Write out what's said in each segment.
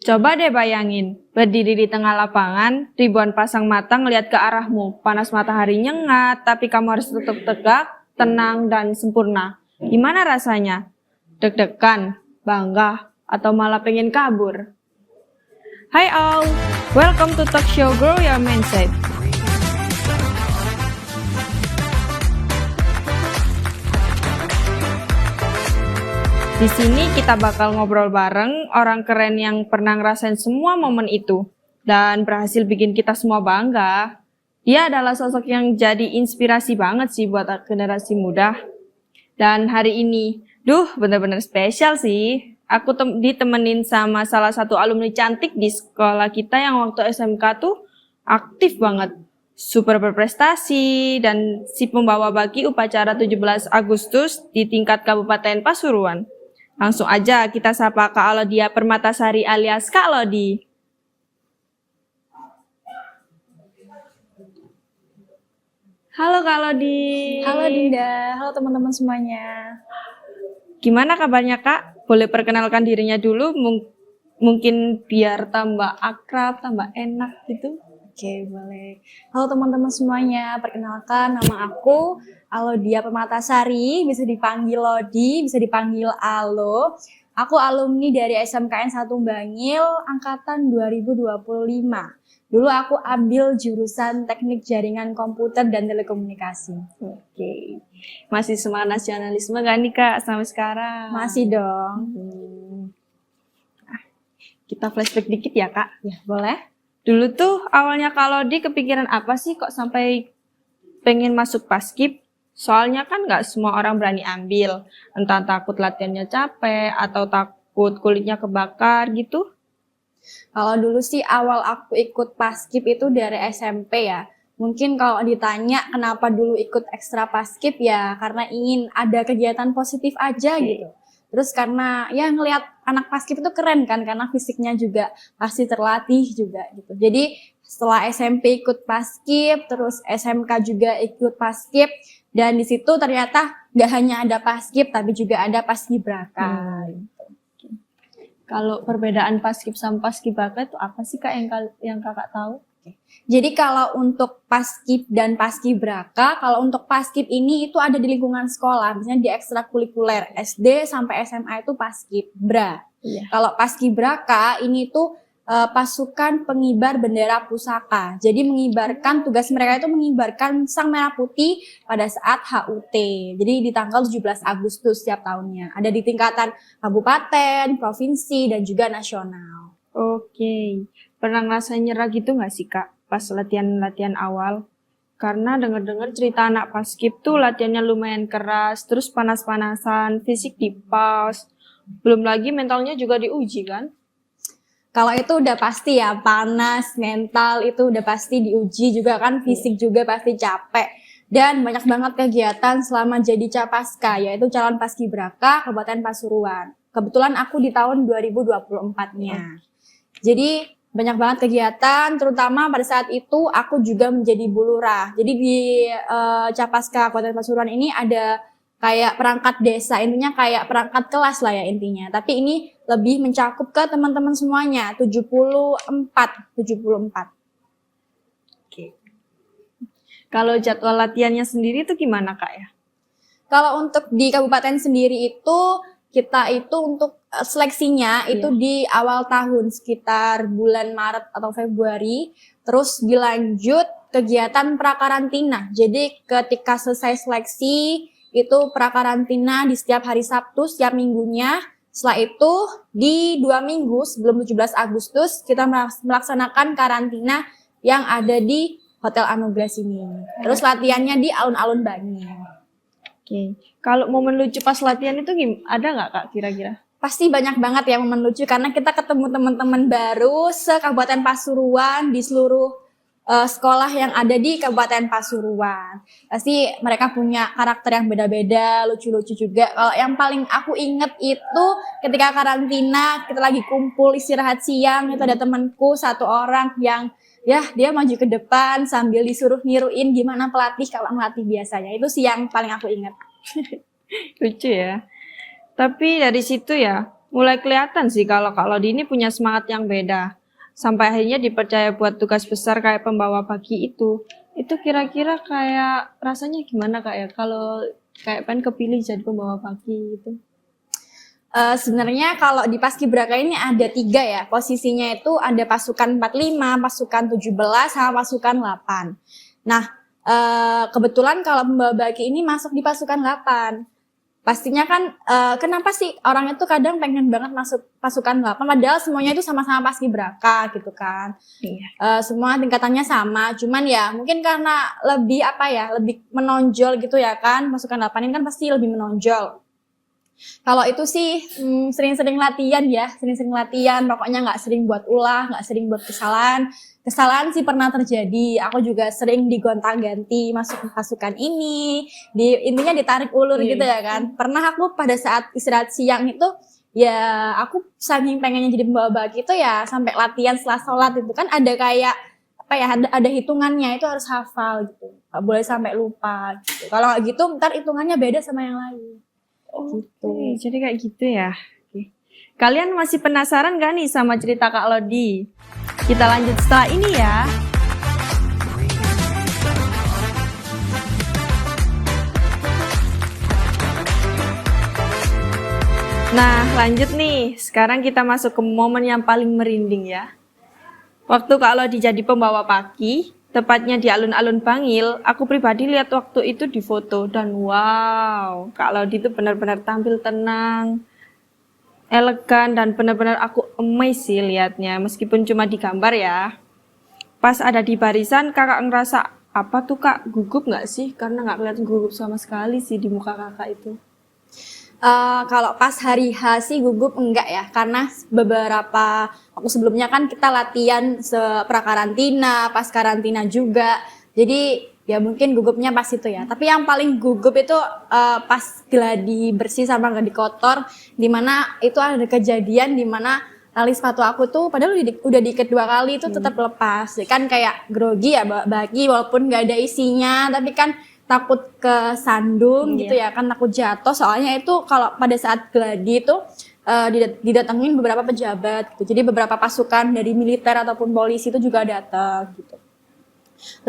Coba deh bayangin, berdiri di tengah lapangan, ribuan pasang mata ngeliat ke arahmu. Panas matahari nyengat, tapi kamu harus tetap tegak, tenang, dan sempurna. Gimana rasanya? Deg-degan, bangga, atau malah pengen kabur? Hai all, welcome to Talk Show Grow Your Mindset. Di sini kita bakal ngobrol bareng orang keren yang pernah ngerasain semua momen itu dan berhasil bikin kita semua bangga. Dia adalah sosok yang jadi inspirasi banget sih buat generasi muda. Dan hari ini, bener-bener spesial sih. Aku ditemenin sama salah satu alumni cantik di sekolah kita yang waktu SMK tuh aktif banget. Super berprestasi dan si pembawa baki upacara 17 Agustus di tingkat Kabupaten Pasuruan. Langsung aja kita sapa Kak Alodia Permatasari alias Kak Lodi. Halo Kak Lodi. Halo Dinda, halo teman-teman semuanya. Gimana kabarnya Kak? Boleh perkenalkan dirinya dulu, mungkin biar tambah akrab, tambah enak gitu. Oke, boleh. Halo teman-teman semuanya, perkenalkan nama aku Alodia Permatasari, bisa dipanggil Lodi, bisa dipanggil Alo. Aku alumni dari SMKN 1 Bangil, angkatan 2025. Dulu aku ambil jurusan Teknik Jaringan Komputer dan Telekomunikasi. Oke. Masih semangat nasionalisme gak nih Kak sampai sekarang? Masih dong. Kita flashback dikit ya Kak. Ya, boleh. Dulu tuh awalnya Kak Lodi kepikiran apa sih kok sampai pengen masuk Paskib? Soalnya kan nggak semua orang berani ambil. Entah takut latihannya capek atau takut kulitnya kebakar gitu. Kalau dulu sih awal aku ikut Paskib itu dari SMP ya. Mungkin kalau ditanya kenapa dulu ikut ekstra Paskib ya karena ingin ada kegiatan positif aja gitu. Terus karena ya ngelihat anak Paskib itu keren kan karena fisiknya juga pasti terlatih juga gitu. Jadi setelah SMP ikut Paskib, terus SMK juga ikut Paskib dan di situ ternyata nggak hanya ada Paskib tapi juga ada Paskibraka. Kalau perbedaan Paskib sama Paskibraka itu apa sih Kak yang Kakak tahu? Jadi kalau untuk Paskib dan Paskibraka, kalau untuk Paskib ini itu ada di lingkungan sekolah, misalnya di ekstrakurikuler SD sampai SMA itu Paskibra. Iya. Kalau Paskibraka ini tuh pasukan pengibar bendera pusaka. Jadi mengibarkan, tugas mereka itu mengibarkan sang merah putih pada saat HUT. Jadi di tanggal 17 Agustus setiap tahunnya. Ada di tingkatan kabupaten, provinsi, dan juga nasional. Oke. Pernah ngerasain nyerah gitu nggak sih Kak pas latihan-latihan awal? Karena dengar-dengar cerita anak Paskib tuh latihannya lumayan keras, terus panas-panasan, fisik dipas, belum lagi mentalnya juga diuji kan? Kalau itu udah pasti ya, panas, mental itu udah pasti diuji juga kan, fisik juga pasti capek. Dan banyak banget kegiatan selama jadi Capaska, yaitu calon Paskibraka Kabupaten Pasuruan. Kebetulan aku di tahun 2024-nya. Jadi banyak banget kegiatan, terutama pada saat itu aku juga menjadi bulurah. Jadi di Capaska Kabupaten Pasuruan ini ada kayak perangkat desa, intinya kayak perangkat kelas lah ya intinya. Tapi ini lebih mencakup ke teman-teman semuanya, 74. Oke. Kalau jadwal latihannya sendiri itu gimana Kak ya? Kalau untuk di kabupaten sendiri itu, kita itu untuk seleksinya itu di awal tahun sekitar bulan Maret atau Februari, terus dilanjut kegiatan prakarantina. Jadi ketika selesai seleksi itu prakarantina di setiap hari Sabtu setiap minggunya. Setelah itu di 2 minggu sebelum 17 Agustus kita melaksanakan karantina yang ada di Hotel Anugerah sini. Terus latihannya di alun-alun Bangil. Oke. Kalau momen lucu pas latihan itu ada nggak Kak kira-kira? Pasti banyak banget ya momen lucu karena kita ketemu teman-teman baru se-Kabupaten Pasuruan di seluruh sekolah yang ada di Kabupaten Pasuruan. Pasti mereka punya karakter yang beda-beda, lucu-lucu juga. Kalau yang paling aku inget itu ketika karantina, kita lagi kumpul istirahat siang, itu ada temanku satu orang yang ya dia maju ke depan sambil disuruh niruin gimana pelatih kalau melatih biasanya. Itu sih yang paling aku inget. Lucu ya. Tapi dari situ ya, Mulai kelihatan sih kalau Kak Lodi ini punya semangat yang beda. Sampai akhirnya dipercaya buat tugas besar kayak pembawa pagi itu. Itu kira-kira kayak rasanya gimana Kak ya kalau kayak pengen kepilih jadi pembawa pagi gitu? Sebenarnya kalau di Paskibraka ini ada 3 ya, posisinya itu ada pasukan 45, pasukan 17, sama pasukan 8. Nah, kebetulan kalau pembawa baki ini masuk di pasukan 8. Pastinya kan, kenapa sih orang itu kadang pengen banget masuk pasukan 8, padahal semuanya itu sama-sama Paskibraka gitu kan. Iya. Semua tingkatannya sama, cuman ya mungkin karena lebih lebih menonjol gitu ya kan, pasukan 8 ini kan pasti lebih menonjol. Kalau itu sih sering-sering latihan ya, sering-sering latihan, pokoknya nggak sering buat ulah, nggak sering buat kesalahan. Kesalahan sih pernah terjadi, aku juga sering digonta-ganti masuk ke pasukan ini, intinya ditarik ulur Iya. gitu ya kan. Pernah aku pada saat istirahat siang itu, ya aku saking pengennya jadi pembawa baki itu ya sampai latihan setelah sholat itu kan ada kayak ada hitungannya, itu harus hafal gitu, nggak boleh sampai lupa gitu. Kalau nggak gitu ntar hitungannya beda sama yang lain. Oke, jadi kayak gitu ya. Oke. Kalian masih penasaran gak nih sama cerita Kak Lodi? Kita lanjut setelah ini ya. Nah, lanjut nih. Sekarang kita masuk ke momen yang paling merinding ya. Waktu Kak Lodi jadi pembawa pagi, tepatnya di alun-alun Bangil, aku pribadi lihat waktu itu di foto dan wow, Kak Lodi itu benar-benar tampil tenang, elegan dan benar-benar aku amazed sih lihatnya meskipun cuma di gambar ya. Pas ada di barisan kakak ngerasa apa tuh Kak, gugup nggak sih? Karena nggak kelihatan gugup sama sekali sih di muka kakak itu. Kalau pas hari H sih gugup enggak ya, karena beberapa waktu sebelumnya kan kita latihan pra-karantina, pas karantina juga. Jadi ya mungkin gugupnya pas itu ya. Tapi yang paling gugup itu pas gladi bersih sama gladi kotor, dimana itu ada kejadian dimana tali sepatu aku tuh padahal udah diikat 2 kali itu tetap lepas. Kan kayak grogi ya bagi walaupun nggak ada isinya, tapi kan takut kesandung gitu ya kan, takut jatuh. Soalnya itu kalau pada saat gladi itu didatengin beberapa pejabat gitu. Jadi beberapa pasukan dari militer ataupun polisi itu juga datang gitu.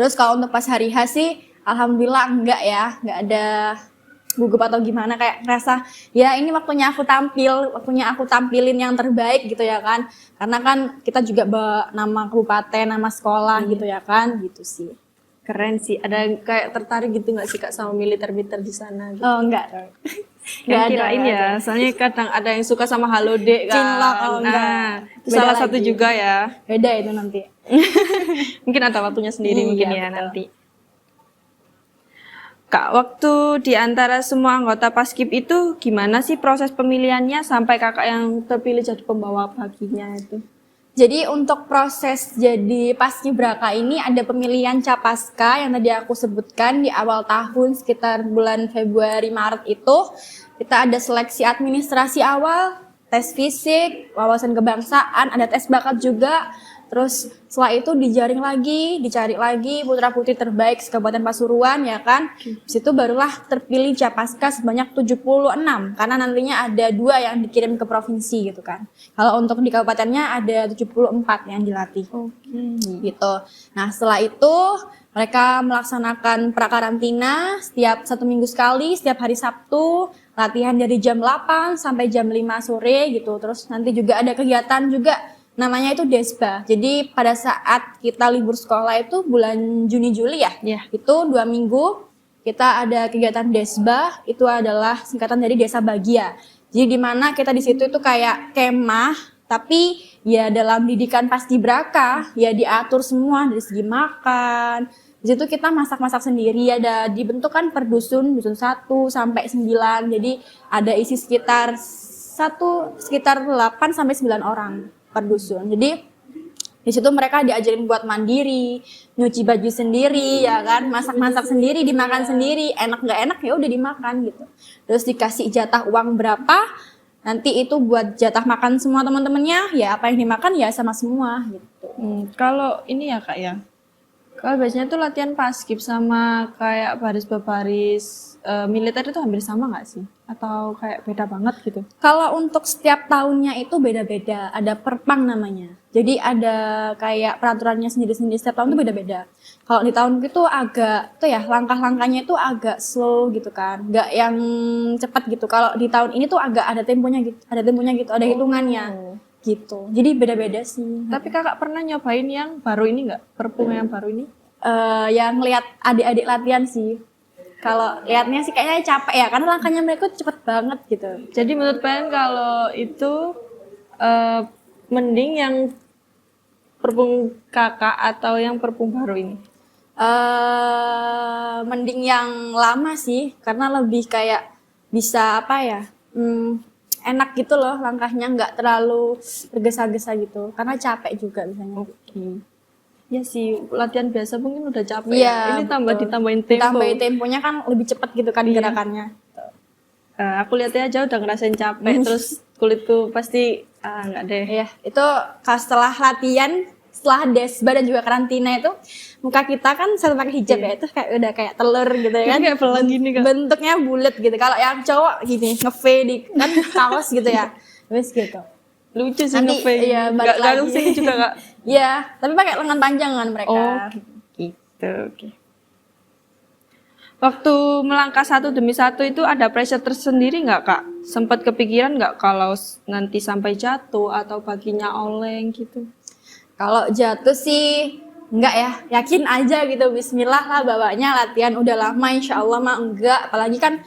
Terus kalau untuk pas hari H sih alhamdulillah enggak ya, enggak ada gugup atau gimana, kayak ngerasa ya ini waktunya aku tampilin yang terbaik gitu ya kan. Karena kan kita juga bawa nama kabupaten, nama sekolah gitu ya kan, gitu sih. Keren sih. Ada yang kayak tertarik gitu nggak sih Kak sama militer-militer di sana? Gitu? Oh enggak. Nggak kirain ya. Soalnya kadang ada yang suka sama Halode kan. Cinlok, oh enggak. Nah, itu Beda salah lagi. satu juga ya. Beda itu nanti. Mungkin ada waktunya sendiri Iya, mungkin ya betul. nanti. Kak, waktu di antara semua anggota Paskib itu gimana sih proses pemilihannya sampai kakak yang terpilih jadi pembawa paginya itu? Jadi untuk proses jadi Paskibraka ini ada pemilihan Capaska yang tadi aku sebutkan di awal tahun sekitar bulan Februari Maret itu. Kita ada seleksi administrasi awal, tes fisik, wawasan kebangsaan, ada tes bakat juga. Terus setelah itu dicari lagi putra-putri terbaik Kabupaten Pasuruan ya kan. Habis itu barulah terpilih Capaska sebanyak 76 karena nantinya ada 2 yang dikirim ke provinsi gitu kan. Kalau untuk di kabupatennya ada 74 yang dilatih. Gitu. Nah, setelah itu mereka melaksanakan prakarantina setiap 1 minggu sekali, setiap hari Sabtu, latihan dari jam 8 sampai jam 5 sore gitu. Terus nanti juga ada kegiatan juga namanya itu Desba. Jadi pada saat kita libur sekolah itu bulan Juni-Juli ya, itu 2 minggu kita ada kegiatan Desba, itu adalah singkatan dari Desa Bagia. Jadi di mana kita di situ itu kayak kemah, tapi ya dalam didikan Paskibraka ya diatur semua dari segi makan. Di situ kita masak-masak sendiri, ada dibentuk kan per dusun 1 sampai 9. Jadi ada isi sekitar 8 sampai 9 orang per dusun. Jadi di situ mereka diajarin buat mandiri, nyuci baju sendiri, ya kan, masak-masak sendiri, dimakan sendiri, enak nggak enak ya udah dimakan gitu. Terus dikasih jatah uang berapa, nanti itu buat jatah makan semua teman-temannya, ya apa yang dimakan ya sama semua gitu. Kalau ini ya Kak ya, Kalau biasanya tuh latihan paskib sama kayak baris berbaris militer itu hampir sama nggak sih? Atau kayak beda banget gitu? Kalau untuk setiap tahunnya itu beda-beda, ada perpang namanya. Jadi ada kayak peraturannya sendiri-sendiri, setiap tahun itu beda-beda. Kalau di tahun itu agak, tuh ya langkah-langkahnya itu agak slow gitu kan, nggak yang cepat gitu. Kalau di tahun ini tuh agak ada temponya gitu, ada hitungannya gitu. Jadi beda-beda sih. Tapi kakak pernah nyobain yang baru ini nggak? Perpung yang baru ini? Yang lihat adik-adik latihan sih. Kalau lihatnya sih kayaknya capek ya, karena langkahnya mereka tuh cepet banget gitu. Jadi menurut kalian kalau itu mending yang perpung kakak atau yang perpung baru ini? Mending yang lama sih, karena lebih kayak bisa apa ya, enak gitu loh langkahnya, nggak terlalu tergesa-gesa gitu, karena capek juga biasanya. Ya sih, latihan biasa mungkin udah capek. Iya, Ini tambah betul. ditambahin tempo. Ditambahin temponya kan lebih cepat gitu kan gerakannya. Aku lihatnya aja udah ngerasain capek, terus kulitku pasti nggak deh. Iya, itu setelah latihan, setelah desba dan juga karantina itu, muka kita kan selalu pakai hijab ya, itu kayak udah kayak telur gitu ya kan. Kayak pelan gini kan. Bentuknya bulat gitu. Kalau yang cowok gini, nge-V di kan kaos gitu ya. Terus gitu. Lucu sih Nanti nge-fade. iya balik Nggak lagi. sini juga kak. Iya, tapi pakai lengan panjang kan mereka. Oh, gitu. Oke. Waktu melangkah satu demi satu itu ada pressure tersendiri nggak kak? Sempat kepikiran nggak kalau nanti sampai jatuh atau kakinya oleng gitu? Kalau jatuh sih enggak ya, yakin aja gitu. Bismillah lah bawanya, latihan udah lama, insya Allah mah enggak. Apalagi kan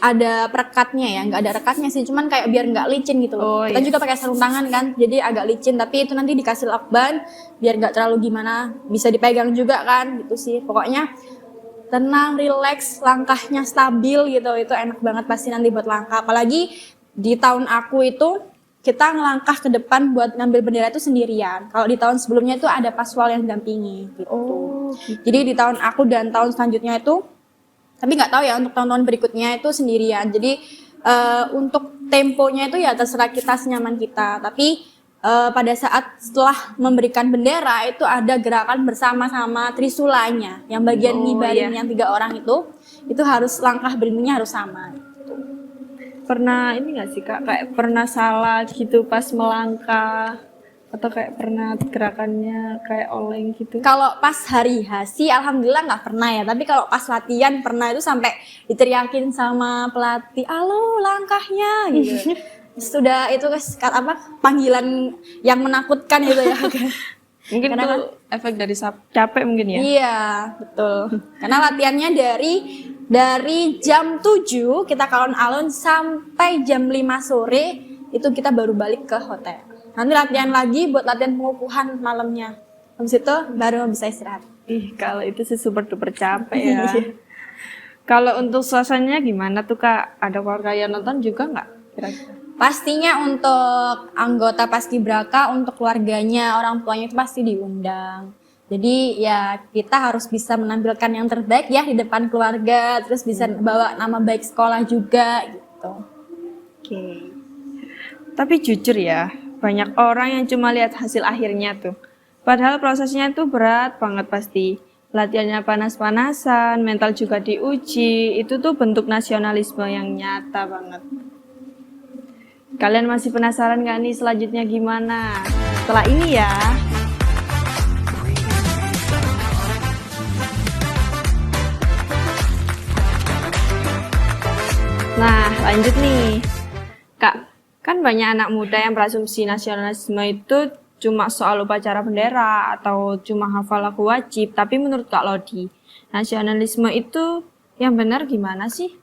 ada perekatnya ya, nggak ada rekatnya sih, cuman kayak biar nggak licin gitu loh. Oh, Kita iya. juga pakai sarung tangan kan, jadi agak licin, tapi itu nanti dikasih lakban biar nggak terlalu gimana, bisa dipegang juga kan, gitu sih. Pokoknya tenang, relax, langkahnya stabil gitu, itu enak banget pasti nanti buat langkah. Apalagi di tahun aku itu kita ngelangkah ke depan buat ngambil bendera itu sendirian. Kalau di tahun sebelumnya itu ada paswal yang dampingi gitu. Jadi di tahun aku dan tahun selanjutnya itu, tapi nggak tahu ya untuk tahun-tahun berikutnya itu sendirian. Jadi untuk temponya itu ya terserah kita, senyaman kita. Tapi pada saat setelah memberikan bendera itu ada gerakan bersama-sama trisulanya, yang bagian ngibarin yang 3 orang itu harus langkah berdirinya harus sama. Pernah ini nggak sih kak? Kayak pernah salah gitu pas melangkah atau kayak pernah gerakannya kayak oleng gitu? Kalau pas hari H sih alhamdulillah nggak pernah ya, tapi kalau pas latihan pernah itu sampai diteriakin sama pelatih, "Halo, langkahnya." gitu. Sudah itu apa panggilan yang menakutkan gitu ya. Mungkin Karena itu efek dari capek mungkin ya? Iya, betul. Karena latihannya dari jam 7 kita ke alun-alun sampai jam 5 sore itu kita baru balik ke hotel. Nanti latihan lagi buat latihan pengukuhan malamnya. Habis itu baru bisa istirahat. Ih, kalau itu sih super duper capek ya. Kalau untuk suasananya gimana tuh kak? Ada keluarga yang nonton juga nggak kira-kira? Pastinya untuk anggota Paskibraka, untuk keluarganya, orang tuanya itu pasti diundang. Jadi ya kita harus bisa menampilkan yang terbaik ya di depan keluarga, terus bisa bawa nama baik sekolah juga gitu. Oke. Tapi jujur ya, banyak orang yang cuma lihat hasil akhirnya tuh. Padahal prosesnya tuh berat banget pasti. Latihannya panas-panasan, mental juga diuji. Itu tuh bentuk nasionalisme yang nyata banget. Kalian masih penasaran gak nih selanjutnya gimana? Setelah ini ya. Nah, lanjut nih. Kak, kan banyak anak muda yang berasumsi nasionalisme itu cuma soal upacara bendera atau cuma hafal lagu wajib. Tapi menurut Kak Lodi, nasionalisme itu yang benar gimana sih?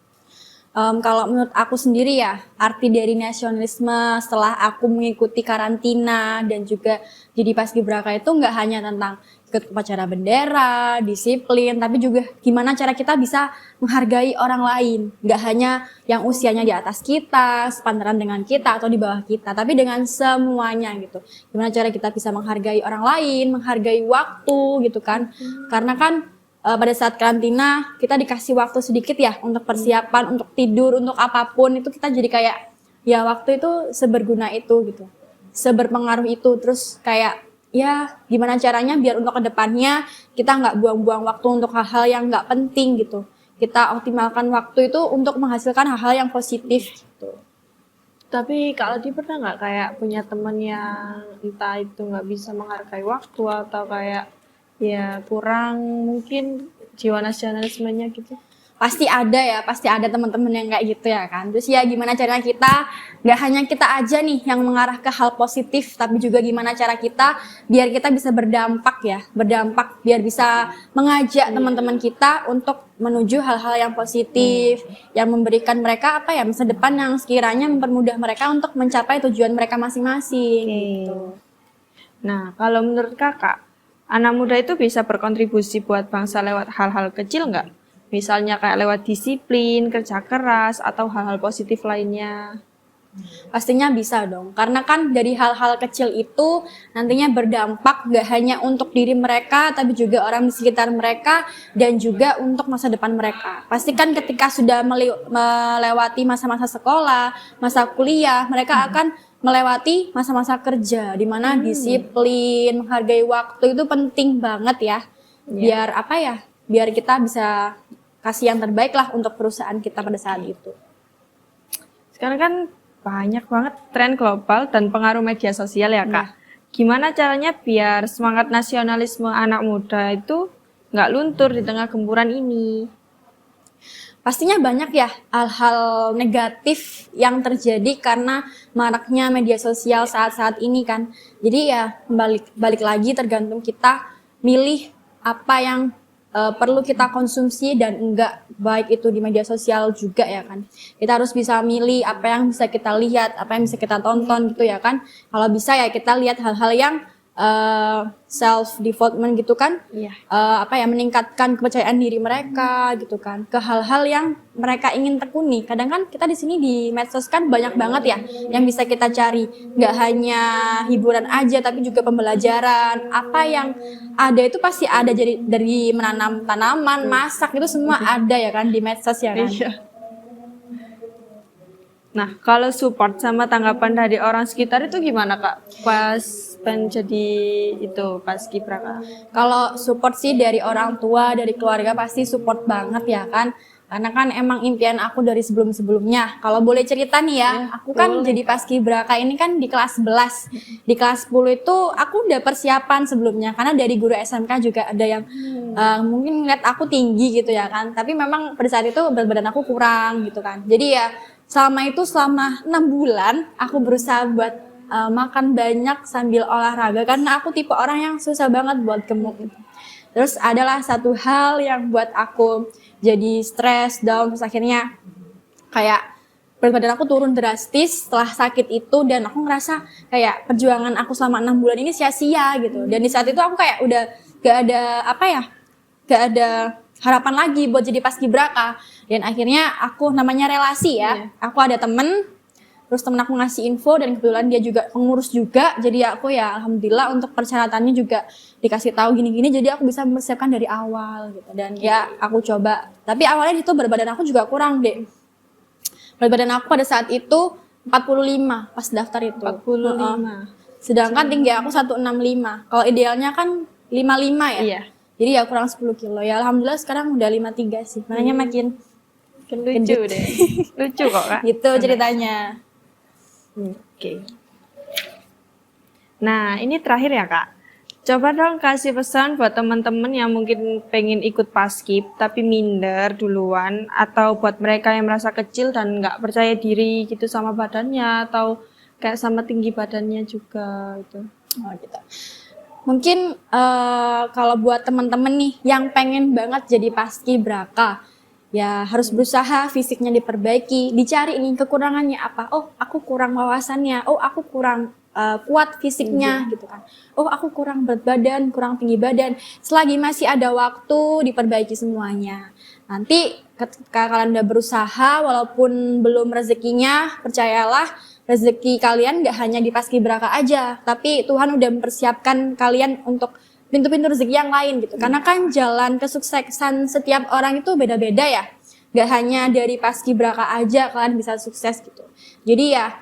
Kalau menurut aku sendiri ya, arti dari nasionalisme setelah aku mengikuti karantina dan juga jadi paskibraka itu nggak hanya tentang ikut upacara bendera, disiplin, tapi juga gimana cara kita bisa menghargai orang lain. Nggak hanya yang usianya di atas kita, sepantaran dengan kita atau di bawah kita, tapi dengan semuanya gitu. Gimana cara kita bisa menghargai orang lain, menghargai waktu gitu kan. Karena kan pada saat karantina kita dikasih waktu sedikit ya untuk persiapan, untuk tidur, untuk apapun itu kita jadi kayak ya waktu itu seberguna itu gitu, seberpengaruh itu, terus kayak ya gimana caranya biar untuk kedepannya kita nggak buang-buang waktu untuk hal-hal yang nggak penting gitu. Kita optimalkan waktu itu untuk menghasilkan hal-hal yang positif gitu. Tapi kalau dia pernah nggak kayak punya teman yang entah itu nggak bisa menghargai waktu atau kayak ya kurang mungkin jiwa nasionalismenya gitu? Pasti ada teman-teman yang kayak gitu ya kan. Terus ya gimana caranya kita, nggak hanya kita aja nih yang mengarah ke hal positif, tapi juga gimana cara kita biar kita bisa berdampak biar bisa mengajak teman-teman kita untuk menuju hal-hal yang positif, yang memberikan mereka masa depan yang sekiranya mempermudah mereka untuk mencapai tujuan mereka masing-masing. Gitu. Nah, kalau menurut kakak, anak muda itu bisa berkontribusi buat bangsa lewat hal-hal kecil nggak? Misalnya kayak lewat disiplin, kerja keras, atau hal-hal positif lainnya. Pastinya bisa dong, karena kan dari hal-hal kecil itu nantinya berdampak gak hanya untuk diri mereka, tapi juga orang di sekitar mereka dan juga untuk masa depan mereka. Pastikan ketika sudah melewati masa-masa sekolah, masa kuliah, mereka akan melewati masa-masa kerja, di mana disiplin, menghargai waktu itu penting banget ya. Biar kita bisa kasih yang terbaik lah untuk perusahaan kita pada saat itu. Sekarang kan banyak banget tren global dan pengaruh media sosial ya Kak. Gimana caranya biar semangat nasionalisme anak muda itu nggak luntur di tengah gempuran ini? Pastinya banyak ya hal-hal negatif yang terjadi karena maraknya media sosial saat-saat ini kan. Jadi ya balik lagi tergantung kita milih apa yang perlu kita konsumsi dan enggak, baik itu di media sosial juga ya kan. Kita harus bisa milih apa yang bisa kita lihat, apa yang bisa kita tonton gitu ya kan. Kalau bisa ya kita lihat hal-hal yang self development gitu kan. Meningkatkan kepercayaan diri mereka gitu kan, ke hal-hal yang mereka ingin tekuni. Kadang kan kita di sini di medsos kan banyak banget ya yang bisa kita cari, nggak hanya hiburan aja tapi juga pembelajaran. Apa yang ada itu pasti ada, jadi dari menanam tanaman, masak itu semua ada ya kan di medsos ya kan. Nah, kalau support sama tanggapan dari orang sekitar itu gimana Kak? Pas jadi itu paskibraka. Kalau support sih dari orang tua, dari keluarga pasti support banget ya kan. Karena kan emang impian aku dari sebelum-sebelumnya. Kalau boleh cerita nih ya, aku kan jadi paskibraka ini kan di kelas 11. Di kelas 10 itu aku udah persiapan sebelumnya. Karena dari guru SMK juga ada yang mungkin ngeliat aku tinggi gitu ya kan. Tapi memang pada saat itu berat badan aku kurang gitu kan. Jadi ya selama 6 bulan aku berusaha buat makan banyak sambil olahraga. Karena aku tipe orang yang susah banget buat gemuk gitu. Terus adalah satu hal yang buat aku jadi stres, down, terus akhirnya kayak berat badan aku turun drastis setelah sakit itu, dan aku ngerasa kayak perjuangan aku selama 6 bulan ini sia-sia gitu. Dan di saat itu aku kayak udah gak ada harapan lagi buat jadi paskibraka. Dan akhirnya aku namanya relasi ya, aku ada temen, terus temen aku ngasih info dan kebetulan dia juga pengurus juga, jadi aku ya alhamdulillah untuk persyaratannya juga dikasih tahu gini-gini, jadi aku bisa mempersiapkan dari awal gitu. Dan ya aku coba, tapi awalnya itu berat badan aku juga kurang deh. Berat badan aku pada saat itu 45 pas daftar itu. 45. Sedangkan tinggi aku 165. Kalau idealnya kan 55 ya. Iya. Jadi ya kurang 10 kilo. Ya alhamdulillah sekarang udah 53 sih. Makanya makin lucu deh. Lucu kok Kak. Gitu ceritanya. Oke. Nah, ini terakhir ya Kak. Coba dong kasih pesan buat teman-teman yang mungkin pengen ikut paskib tapi minder duluan, atau buat mereka yang merasa kecil dan nggak percaya diri gitu sama badannya atau kayak sama tinggi badannya juga gitu. Oh gitu. Mungkin kalau buat teman-teman nih yang pengen banget jadi paskibraka, ya harus berusaha fisiknya diperbaiki, dicari ini kekurangannya apa. Oh, aku kurang wawasannya. Oh, aku kurang kuat fisiknya gitu kan. Oh, aku kurang berat badan, kurang tinggi badan. Selagi masih ada waktu, diperbaiki semuanya. Nanti ketika kalian udah berusaha, walaupun belum rezekinya, percayalah rezeki kalian gak hanya di paskibraka aja, tapi Tuhan udah mempersiapkan kalian untuk pintu-pintu rezeki yang lain gitu. Karena kan jalan kesuksesan setiap orang itu beda-beda ya. Gak hanya dari paskibraka aja kalian bisa sukses gitu. Jadi ya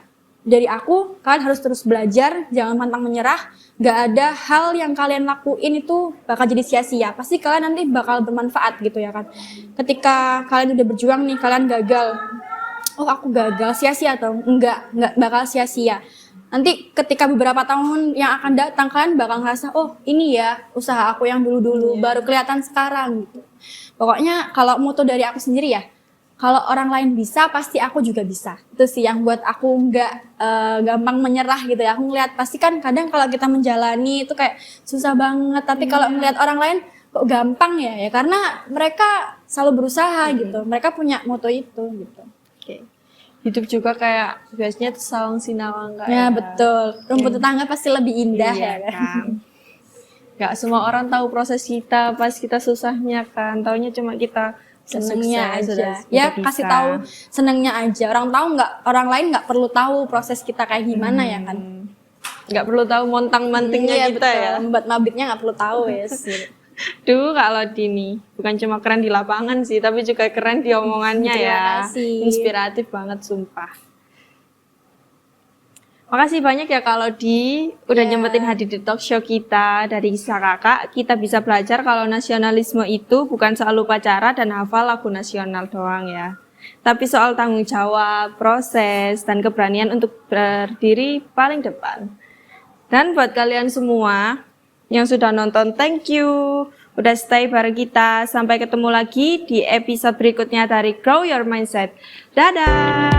dari aku, kalian harus terus belajar, jangan pantang menyerah. Gak ada hal yang kalian lakuin itu bakal jadi sia-sia. Pasti kalian nanti bakal bermanfaat gitu ya kan. Ketika kalian udah berjuang nih, kalian gagal. Oh aku gagal, sia-sia atau enggak bakal sia-sia. Nanti ketika beberapa tahun yang akan datang kalian bakal ngerasa, oh ini ya usaha aku yang dulu-dulu, baru kelihatan sekarang gitu. Pokoknya kalau moto dari aku sendiri ya, kalau orang lain bisa, pasti aku juga bisa. Itu sih yang buat aku nggak gampang menyerah gitu ya. Aku ngeliat pasti kan kadang kalau kita menjalani itu kayak susah banget. Tapi kalau melihat orang lain kok gampang ya? Ya karena mereka selalu berusaha gitu. Mereka punya moto itu gitu. Oke. Hidup juga kayak biasanya sawang sinawang kak Ya betul. Rumput tetangga pasti lebih indah iya, ya kan. Gak semua orang tahu proses kita pas kita susahnya kan. Taunya cuma kita Senengnya sukses, aja. sudah Ya bisa. kasih tahu senengnya aja. Orang lain nggak perlu tahu proses kita kayak gimana ya kan. Nggak perlu tahu montang-mantingnya Iya, kita betul. ya. Membuat mabitnya nggak perlu tahu ya. Duh Kak Lodi nih, bukan cuma keren di lapangan sih, tapi juga keren di omongannya Terima ya. kasih. Inspiratif banget sumpah. Makasih banyak ya Kak Lodi, udah nyempetin hadir di talk show kita. Dari kisah kakak, kita bisa belajar kalau nasionalisme itu bukan soal upacara dan hafal lagu nasional doang ya. Tapi soal tanggung jawab, proses, dan keberanian untuk berdiri paling depan. Dan buat kalian semua yang sudah nonton, thank you. Udah stay bareng kita. Sampai ketemu lagi di episode berikutnya dari Grow Your Mindset. Dadah!